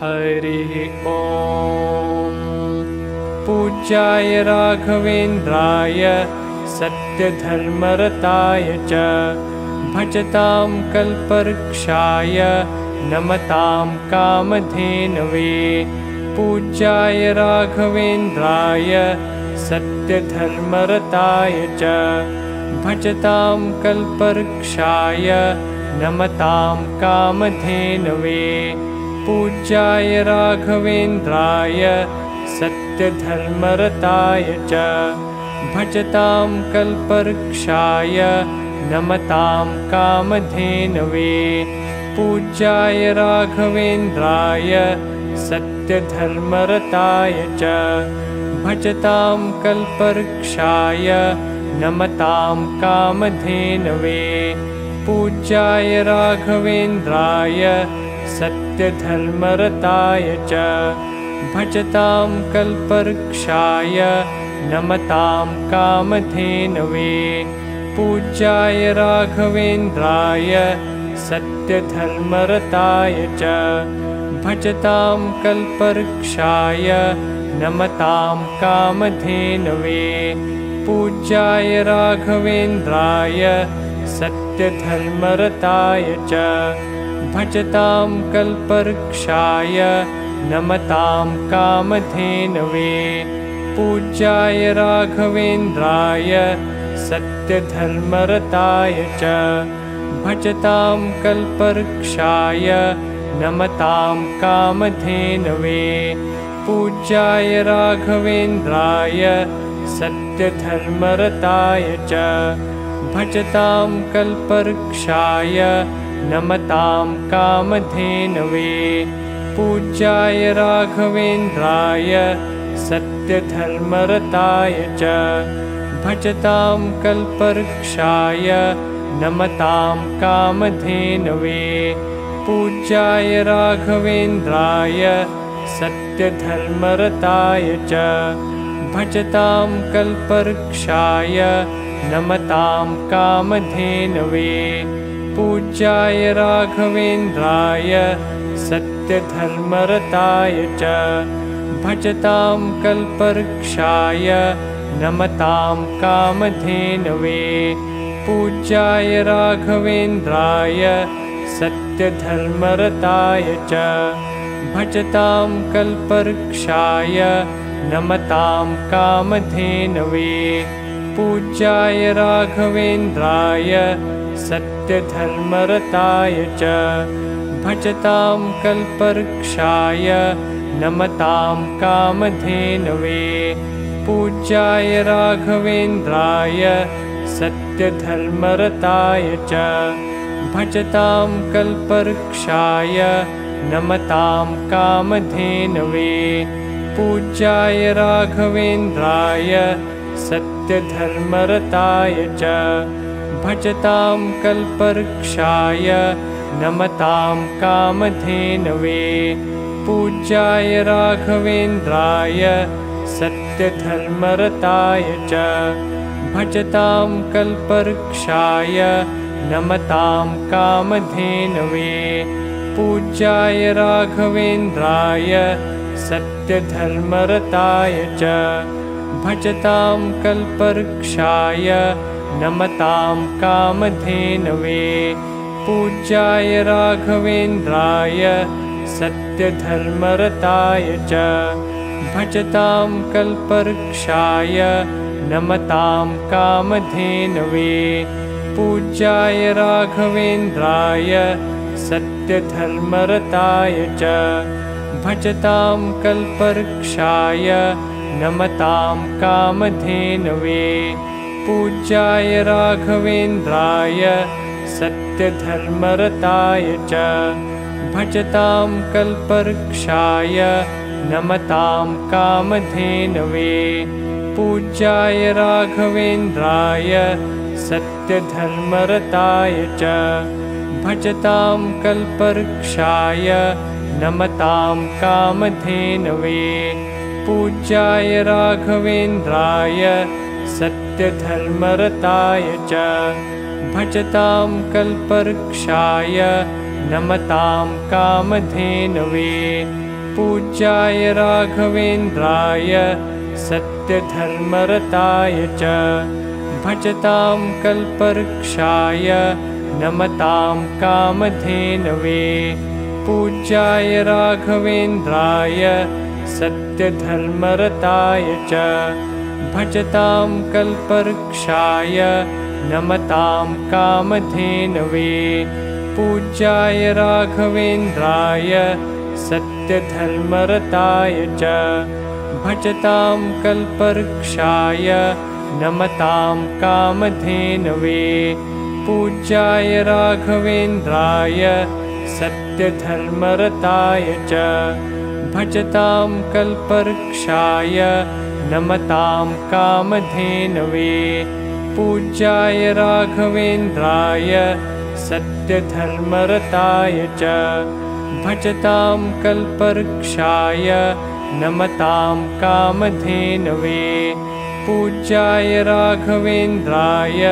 हरिः ॐ। पूज्याय राघवेन्द्राय सत्यधर्मरताय च भजतां कल्पवृक्षाय नमतां कामधेनवे। पूज्याय राघवेन्द्राय सत्यधर्मरताय च भजतां कल्पवृक्षाय नमतां कामधेनवे। पूज्याय राघवेन्द्राय सत्यधर्मरताय च भजतां कल्पवृक्षाय नमतां कामधेनवे। पूज्याय राघवेन्द्राय सत्यधर्मरताय च भजतां कल्पवृक्षाय नमतां कामधेनवे। पूज्याय राघवेन्द्राय सत्यधर्मरताय च भजतां कल्पवृक्षाय नमतां कामधेनवे। पूज्याय राघवेन्द्राय सत्यधर्मरताय च भजतां कल्पवृक्षाय नमतां कामधेनवे। पूज्याय राघवेन्द्राय सत्यधर्मरताय च भजतां कल्पवृक्षाय नमतां कामधेनवे। पूज्याय राघवेन्द्राय सत्यधर्मरताय च भजतां कल्पवृक्षाय नमतां कामधेनवे। पूज्याय राघवेन्द्राय सत्यधर्मरताय च भजतां कल्पवृक्षाय नमतां कामधेनवे। पूज्याय राघवेन्द्राय सत्यधर्मरताय च भजतां कल्पवृक्षाय नमतां कामधेनवे। पूज्याय राघवेन्द्राय सत्यधर्मरताय च भजतां कल्पवृक्षाय नमतां कामधेनवे। पूज्याय राघवेन्द्राय सत्यधर्मरताय च भजतां कल्पवृक्षाय नमतां कामधेनवे। पूज्याय राघवेन्द्राय सत्यधर्मरताय च भजतां कल्पवृक्षाय नमतां कामधेनवे। पूज्याय राघवेन्द्राय सत्यधर्मरताय च भजतां कल्पवृक्षाय नमतां कामधेनवे। पूज्याय राघवेन्द्राय सत्यधर्मरताय च भजतां कल्पवृक्षाय नमतां कामधेनवे। पूज्याय राघवेन्द्राय सत्यधर्मरताय च भजतां कल्पवृक्षाय नमतां कामधेनवे। पूज्याय राघवेन्द्राय सत्यधर्मरताय च भजतां कल्पवृक्षाय नमतां कामधेनवे। पूज्याय राघवेन्द्राय सत्यधर्मरताय च भजतां कल्पवृक्षाय नमतां कामधेनवे। पूज्याय राघवेन्द्राय सत्यधर्मरताय च भजतां कल्पवृक्षाय नमतां कामधेनवे। पूज्याय राघवेन्द्राय सत्यधर्मरताय च भजतां कल्पवृक्षाय नमतां कामधेनवे। पूज्याय राघवेन्द्राय सत्यधर्मरताय च भजतां कल्पवृक्षाय नमतां कामधेनवे। पूज्याय राघवेन्द्राय सत्यधर्मरताय च भजतां कल्पवृक्षाय नमतां कामधेनवे। पूज्याय राघवेन्द्राय सत्यधर्मरताय च भजतां कल्पवृक्षाय नमतां कामधेनवे। पूज्याय राघवेन्द्राय सत्यधर्मरताय च भजतां कल्पवृक्षाय नमतां कामधेनवे पूज्याय राघवेन्द्राय सत्यधर्मरताय च भजतां कल्पवृक्षाय नमतां कामधेनवे पूज्याय राघवेन्द्राय सत्यधर्मरताय च भजतां कल्पवृक्षाय नमतां कामधेनवे पूज्याय राघवेन्द्राय सत्यधर्मरताय च भजतां कल्पवृक्षाय नमतां कामधेनवे पूज्याय राघवेन्द्राय सत्यधर्मरताय च भजतां कल्पवृक्षाय नमतां कामधेनवे पूज्याय राघवेन्द्राय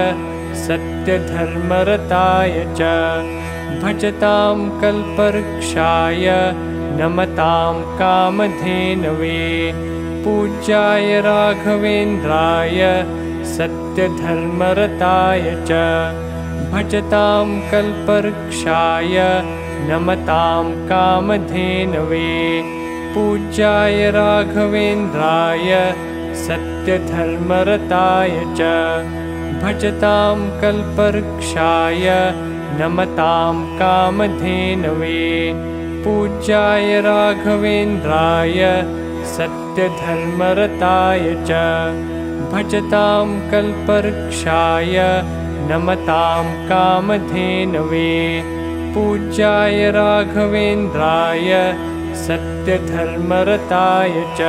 सत्यधर्मरताय च भजतां कल्पवृक्षाय नमतां कामधेनवे पूज्याय राघवेन्द्राय सत्यधर्मरताय च भजतां कल्पवृक्षाय नमतां कामधेनवे पूज्याय राघवेन्द्राय सत्यधर्मरताय च भजतां कल्पवृक्षाय नमतां कामधेनवे पूज्याय राघवेन्द्राय सत्यधर्मरताय च भजतां कल्पवृक्षाय नमतां कामधेनवे पूज्याय राघवेन्द्राय सत्यधर्मरताय च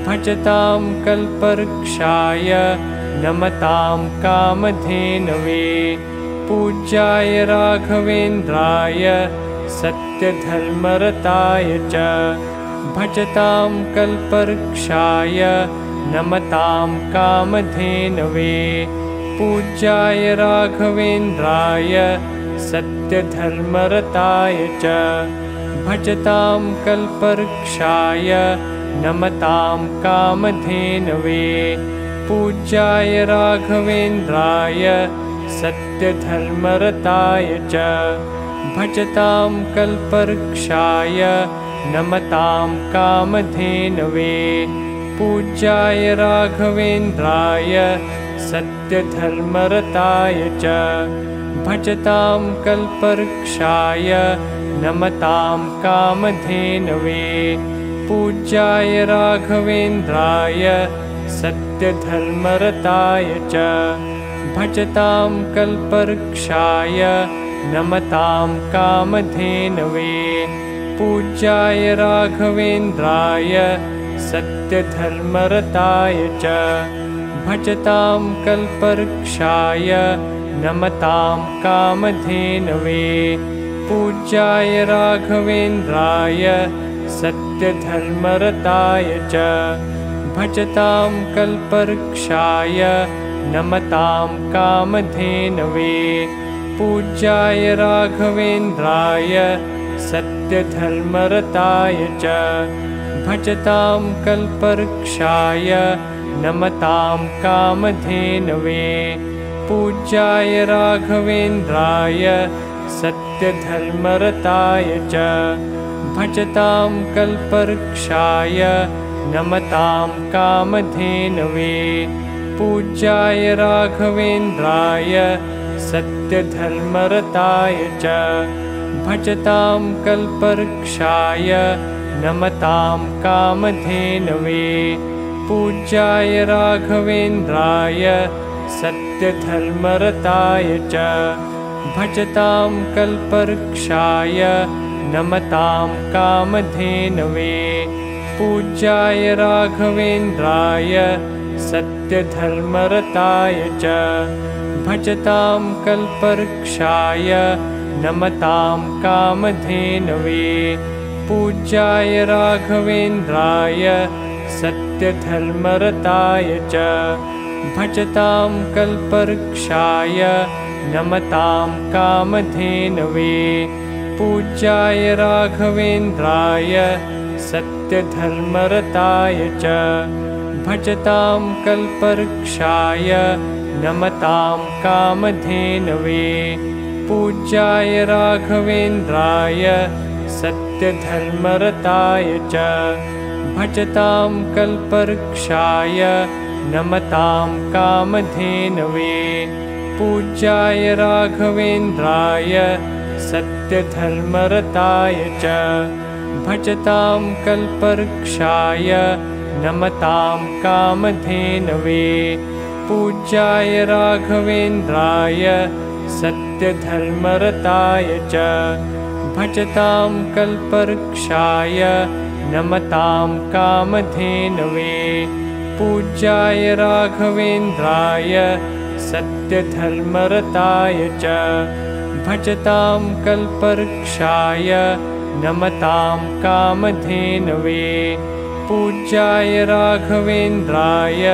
भजतां कल्पवृक्षाय नमतां कामधेनवे पूज्याय राघवेन्द्राय सत्यधर्मरताय च भजतां कल्पवृक्षाय नमतां कामधेनवे पूज्याय राघवेन्द्राय सत्यधर्मरताय च भजतां कल्पवृक्षाय नमतां कामधेनवे पूज्याय राघवेन्द्राय सत्यधर्मरताय च भजतां कल्पवृक्षाय नमतां कामधेनवे पूज्याय राघवेन्द्राय सत्यधर्मरताय च भजतां कल्पवृक्षाय नमतां कामधेनवे पूज्याय राघवेन्द्राय सत्यधर्मरताय च भजतां कल्पवृक्षाय नमतां कामधेनवे पूज्याय राघवेन्द्राय सत्यधर्मरताय च भजतां कल्पवृक्षाय नमतां कामधेनवे पूज्याय राघवेन्द्राय सत्यधर्मरताय च भजतां कल्पवृक्षाय नमतां कामधेनवे पूज्याय राघवेन्द्राय सत्यधर्मरताय च भजतां कल्पवृक्षाय नमतां कामधेनवे पूज्याय राघवेन्द्राय सत्यधर्मरताय च भजतां कल्पवृक्षाय नमतां कामधेनवे पूज्याय राघवेन्द्राय सत्यधर्मरताय च भजतां कल्पवृक्षाय नमतां कामधेनवे पूज्याय राघवेन्द्राय सत्यधर्मरताय च भजतां कल्पवृक्षाय नमतां कामधेनवे पूज्याय राघवेन्द्राय सत्यधर्मरताय च भजतां कल्पवृक्षाय नमतां कामधेनवे पूज्याय राघवेन्द्राय सत्यधर्मरताय च भजतां कल्पवृक्षाय नमतां कामधेनवे पूज्याय राघवेन्द्राय सत्यधर्मरताय च भजतां कल्पवृक्षाय नमतां कामधेनवे पूज्याय राघवेन्द्राय सत्यधर्मरताय च भजतां कल्पवृक्षाय नमतां कामधेनवे पूज्याय राघवेन्द्राय सत्यधर्मरताय च भजतां कल्पवृक्षाय नमतां कामधेनवे पूज्याय राघवेन्द्राय सत्यधर्मरताय च भजतां कल्पवृक्षाय नमतां कामधेनवे पूज्याय राघवेन्द्राय सत्यधर्मरताय च भजतां कल्पवृक्षाय नमतां कामधेनवे पूज्याय राघवेन्द्राय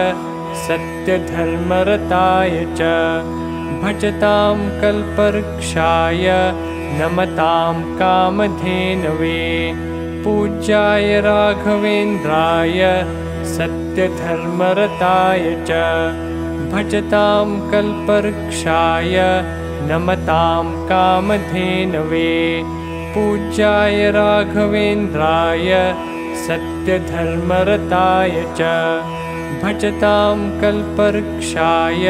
सत्यधर्मरताय च भजतां कल्पवृक्षाय नमतां कामधेनवे पूज्याय राघवेन्द्राय सत्यधर्मरताय च भजतां कल्पवृक्षाय नमतां कामधेनवे पूज्याय राघवेन्द्राय सत्यधर्मरताय च भजतां कल्पवृक्षाय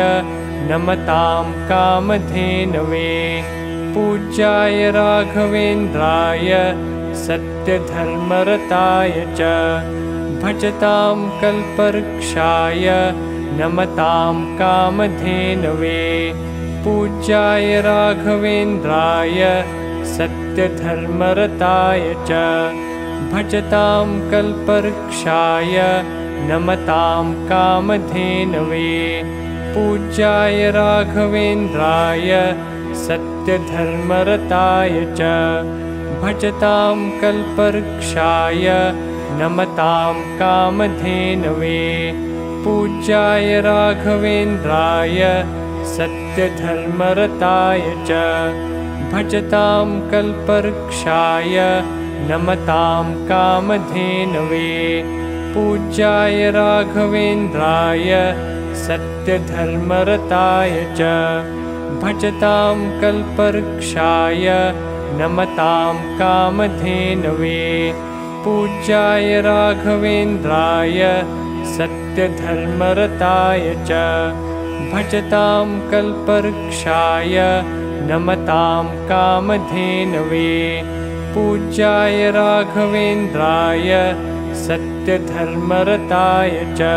नमतां कामधेनवे पूज्याय राघवेन्द्राय सत्यधर्मरताय च भजतां कल्पवृक्षाय नमतां कामधेनवे पूज्याय राघवेन्द्राय सत्यधर्मरताय च भजतां कल्पवृक्षाय नमतां कामधेनवे पूज्याय राघवेन्द्राय सत्यधर्मरताय च भजतां कल्पवृक्षाय नमतां कामधेनवे पूज्याय राघवेन्द्राय सत्यधर्मरताय च भजतां कल्पवृक्षाय नमतां कामधेनवे पूज्याय राघवेन्द्राय सत्यधर्मरताय च भजतां कल्पवृक्षाय नमतां कामधेनवे पूज्याय राघवेन्द्राय सत्यधर्मरताय च भजतां कल्पवृक्षाय नमतां कामधेनवे पूज्याय राघवेन्द्राय सत्यधर्मरताय च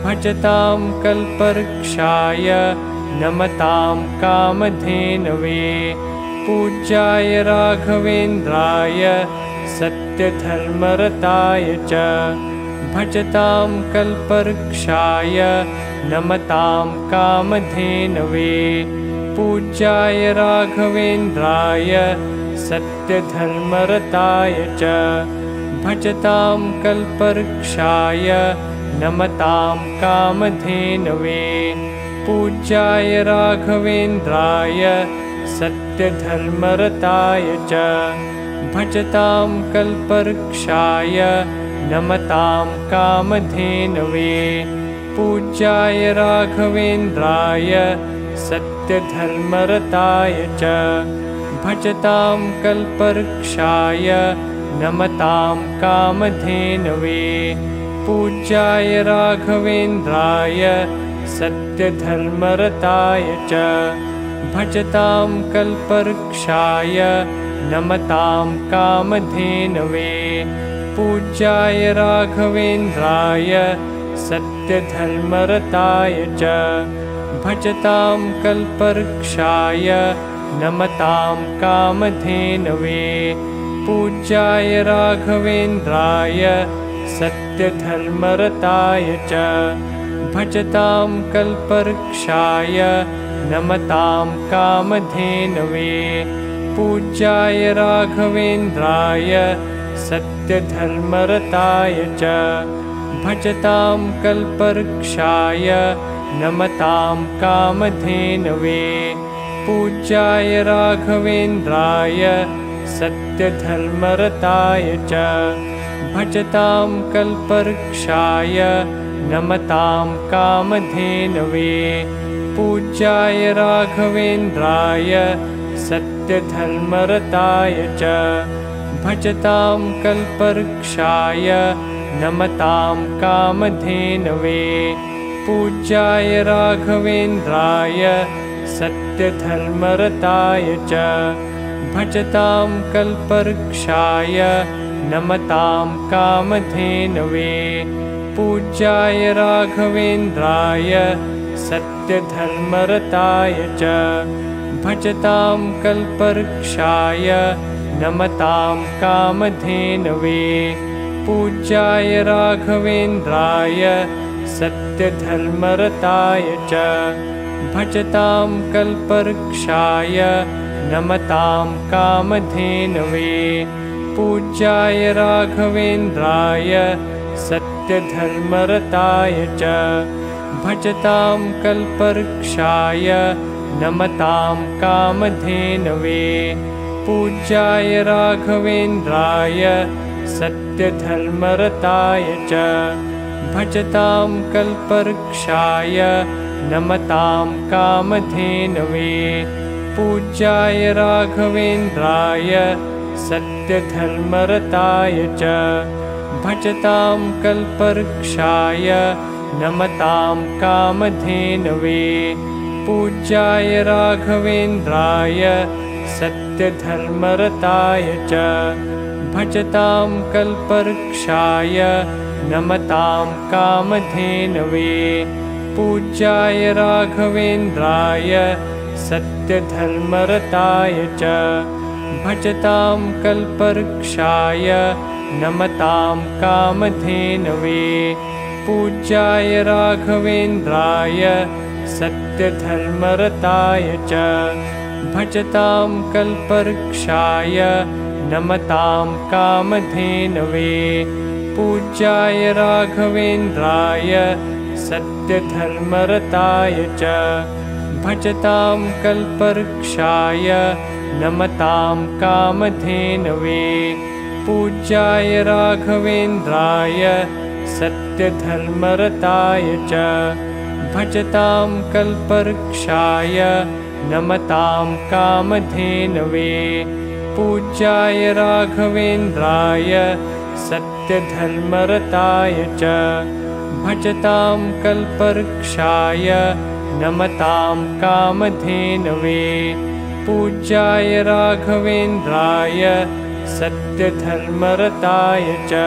भजतां कल्पवृक्षाय नमतां कामधेनवे पूज्याय राघवेन्द्राय सत्यधर्मरताय च भजतां कल्पवृक्षाय नमतां कामधेनवे पूज्याय राघवेन्द्राय सत्यधर्मरताय च भजतां कल्पवृक्षाय नमतां कामधेनवे पूज्याय राघवेन्द्राय सत्यधर्मरताय च भजतां कल्पवृक्षाय नमतां कामधेनवे पूज्याय राघवेन्द्राय सत्यधर्मरताय च भजतां कल्पवृक्षाय नमतां कामधेनवे पूज्याय राघवेन्द्राय सत्यधर्मरताय च भजतां कल्पवृक्षाय नमतां कामधेनवे पूज्याय राघवेन्द्राय सत्यधर्मरताय च भजतां कल्पवृक्षाय नमतां कामधेनवे पूज्याय राघवेन्द्राय सत्यधर्मरताय च भजतां कल्पवृक्षाय नमतां कामधेनवे पूज्याय राघवेन्द्राय सत्यधर्मरताय च भजतां कल्पवृक्षाय नमतां कामधेनवे पूज्याय राघवेन्द्राय सत्यधर्मरताय च भजतां कल्पवृक्षाय नमतां कामधेनवे पूज्याय राघवेन्द्राय सत्यधर्मरताय च भजतां कल्पवृक्षाय नमतां कामधेनवे पूज्याय राघवेन्द्राय सत्यधर्मरताय च भजतां कल्पवृक्षाय नमतां कामधेनवे पूज्याय राघवेन्द्राय सत्यधर्मरताय च भजतां कल्पवृक्षाय नमतां कामधेनवे पूज्याय राघवेन्द्राय सत्यधर्मरताय च भजतां कल्पवृक्षाय नमतां कामधेनवे पूज्याय राघवेन्द्राय सत्यधर्मरताय च भजतां कल्पवृक्षाय नमतां कामधेनवे पूज्याय राघवेन्द्राय सत्यधर्मरताय च भजतां कल्पवृक्षाय नमतां कामधेनवे पूज्याय राघवेन्द्राय सत्यधर्मरताय च भजतां कल्पवृक्षाय नमतां कामधेनवे पूज्याय राघवेन्द्राय सत्यधर्मरताय च भजतां कल्पवृक्षाय नमतां कामधेनवे पूज्याय राघवेन्द्राय सत्यधर्मरताय च भजतां कल्पवृक्षाय नमतां कामधेनवे पूज्याय राघवेन्द्राय सत्यधर्मरताय च भजतां कल्पवृक्षाय नमतां कामधेनवे पूज्याय राघवेन्द्राय सत्यधर्मरताय च भजतां कल्पवृक्षाय नमतां कामधेनवे पूज्याय राघवेन्द्राय सत्यधर्मरताय च भजतां कल्पवृक्षाय नमतां कामधेनवे पूज्याय राघवेन्द्राय सत्यधर्मरताय च भजतां कल्पवृक्षाय नमतां कामधेनवे पूज्याय राघवेन्द्राय सत्यधर्मरताय च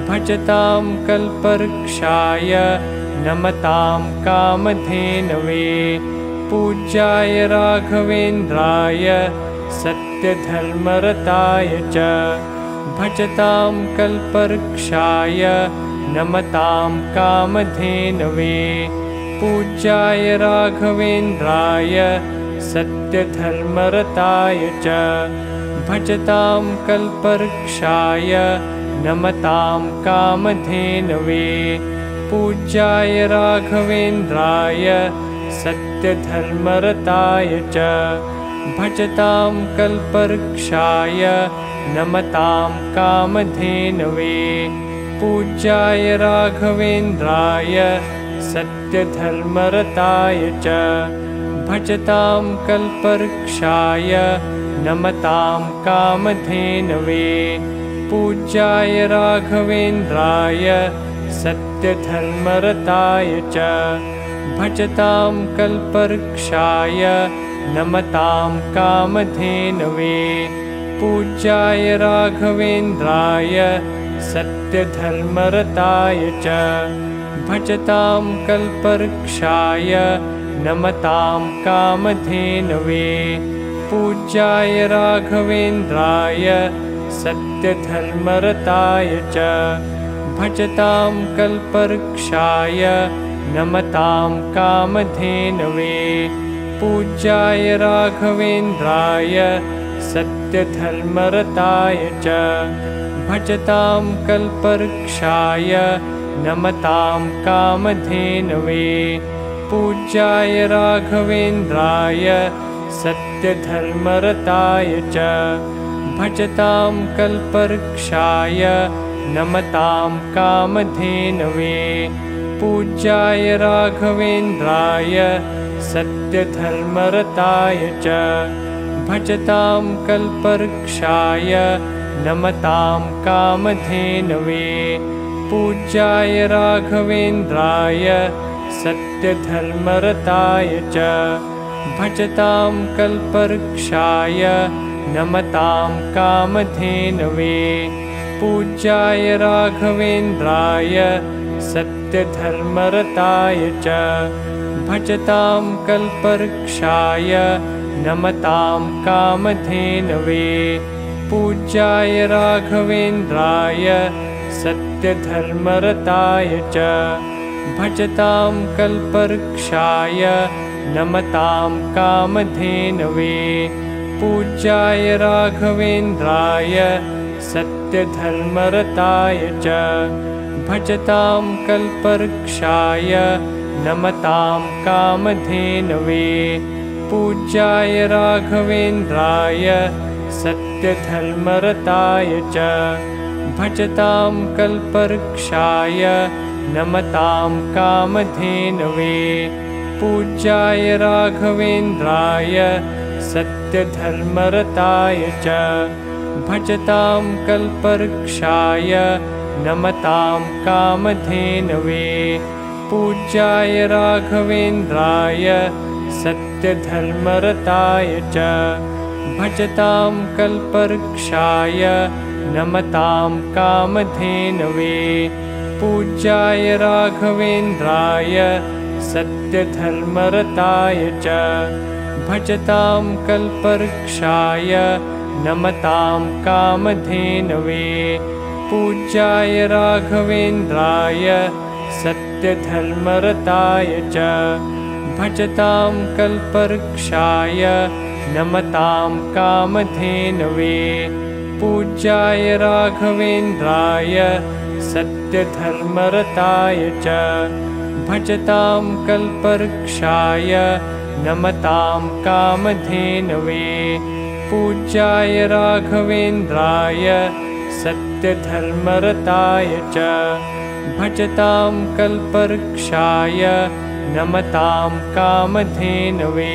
भजतां कल्पवृक्षाय नमतां कामधेनवे पूज्याय राघवेन्द्राय सत्यधर्मरताय च भजतां कल्पवृक्षाय नमतां कामधेनवे पूज्याय राघवेन्द्राय सत्यधर्मरताय च भजतां कल्पवृक्षाय नमतां कामधेनवे पूज्याय राघवेन्द्राय सत्यधर्मरताय च भजतां कल्पवृक्षाय नमतां कामधेनवे पूज्याय राघवेन्द्राय सत्यधर्मरताय च भजतां कल्पवृक्षाय नमतां कामधेनवे पूज्याय राघवेन्द्राय सत्यधर्मरताय च भजतां कल्पवृक्षाय नमतां कामधेनवे पूज्याय राघवेन्द्राय सत्यधर्मरताय च भजतां कल्पवृक्षाय नमतां कामधेनवे पूज्याय राघवेन्द्राय सत्यधर्मरताय च भजतां कल्पवृक्षाय नमतां कामधेनवे पूज्याय राघवेन्द्राय सत्यधर्मरताय च भजतां कल्पवृक्षाय नमतां कामधेनवे पूज्याय राघवेन्द्राय सत्यधर्मरताय च भजतां कल्पवृक्षाय नमतां कामधेनवे पूज्याय राघवेन्द्राय सत्यधर्मरताय च भजतां कल्पवृक्षाय नमतां कामधेनवे पूज्याय राघवेन्द्राय सत्यधर्मरताय च भजतां कल्पवृक्षाय नमतां कामधेनवे पूज्याय राघवेन्द्राय सत्यधर्मरताय च भजतां कल्पवृक्षाय नमतां कामधेनवे पूज्याय राघवेन्द्राय सत्यधर्मरताय च भजतां कल्पवृक्षाय नमतां कामधेनवे पूज्याय राघवेन्द्राय सत्यधर्मरताय च भजतां कल्पवृक्षाय नमतां कामधेनवे पूज्याय राघवेन्द्राय सत्यधर्मरताय च भजतां कल्पवृक्षाय नमतां कामधेनवे पूज्याय राघवेन्द्राय सत्यधर्मरताय च भजतां कल्पवृक्षाय नमतां कामधेनवे पूज्याय राघवेन्द्राय सत्यधर्मरताय च भजतां कल्पवृक्षाय नमतां कामधेनवे पूज्याय राघवेन्द्राय सत्यधर्मरताय च भजतां कल्पवृक्षाय नमतां कामधेनवे पूज्याय राघवेन्द्राय सत्यधर्मरताय च भजतां कल्पवृक्षाय नमतां कामधेनवे पूज्याय राघवेन्द्राय सत्यधर्मरताय च भजतां कल्पवृक्षाय नमतां कामधेनवे पूज्याय राघवेन्द्राय सत्यधर्मरताय च भजतां कल्पवृक्षाय नमतां कामधेनवे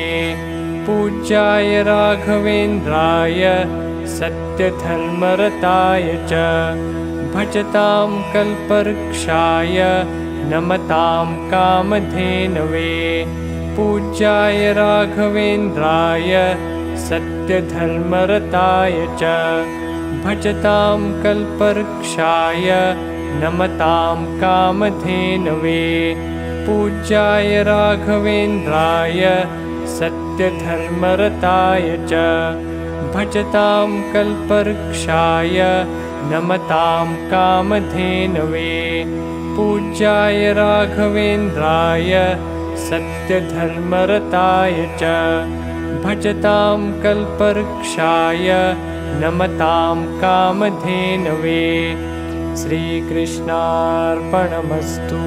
पूज्याय राघवेन्द्राय सत्यधर्मरताय च भजतां कल्पवृक्षाय नमतां कामधेनवे पूज्याय राघवेन्द्राय सत्यधर्मरताय च भजतां कल्पवृक्षाय नमतां कामधेनवे पूज्याय राघवेन्द्राय सत्यधर्मरताय च भजतां कल्पवृक्षाय नमतां कामधेनवे पूज्याय राघवेन्द्राय सत्यधर्मरताय च भजतां कल्पवृक्षाय नमतां कामधेनवे। श्रीकृष्णार्पणमस्तु।